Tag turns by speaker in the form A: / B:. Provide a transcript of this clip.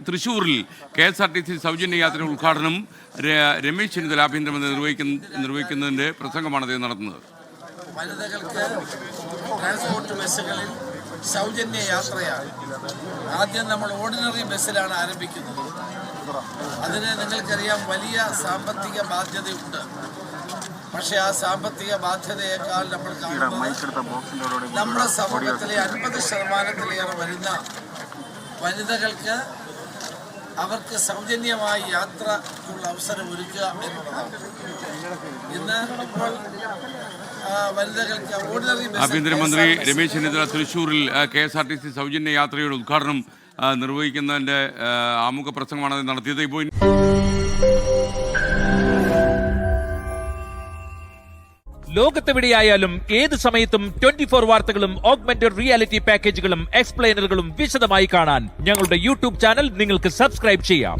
A: തൃശ്ശൂരിൽ KSRTC സൗജന്യ യാത്ര ഉദ്ഘാടനം രമേശ് ചെന്നിത്തല ആഭ്യന്തരമന്ത്രി നിർവഹിക്കുന്നതിന്റെ പ്രസംഗമാണ് അദ്ദേഹം നടത്തുന്നത്.
B: വനിതകൾക്ക് ട്രാൻസ്പോർട്ട് ബസ്സുകളിൽ സൗജന്യ യാത്രയാണ്. ആദ്യം നമ്മൾ ഓർഡിനറി ബസ്സിലാണ് ആരംഭിക്കുന്നത്. അതിന് നിങ്ങൾക്കറിയാം വലിയ സാമ്പത്തിക ബാധ്യതയുണ്ട്. പക്ഷേ ആ സാമ്പത്തിക ബാധ്യതയേക്കാൾ നമ്മൾ കാണുന്നത് നമ്മുടെ സമൂഹത്തിലെ 50% വരുന്ന വനിതകൾക്ക് അവർക്ക് സൗജന്യമായി യാത്രയ്ക്കുള്ള അവസരം ഒരുക്കുക എന്നുള്ളതാണ്. ഇന്ന് ഇപ്പോൾ വനിതകൾക്ക് ഓർഡിനറി
A: ആഭ്യന്തരമന്ത്രി രമേശ് ചെന്നിത്തല തൃശ്ശൂരിൽ KSRTC സൗജന്യ യാത്രയുടെ ഉദ്ഘാടനം നിർവഹിക്കുന്നതിന്റെ ആമുഖ പ്രസംഗമാണ് നടത്തിയത്. ഇപ്പോൾ
C: ലോകത്തെവിടെയായാലും ഏത് സമയത്തും 24 വാർത്തകളും ഓഗ്മെന്റഡ് റിയാലിറ്റി പാക്കേജുകളും എക്സ്പ്ലെയിനറുകളും വിശദമായി കാണാൻ ഞങ്ങളുടെ യൂട്യൂബ് ചാനൽ നിങ്ങൾക്ക് സബ്സ്ക്രൈബ് ചെയ്യാം.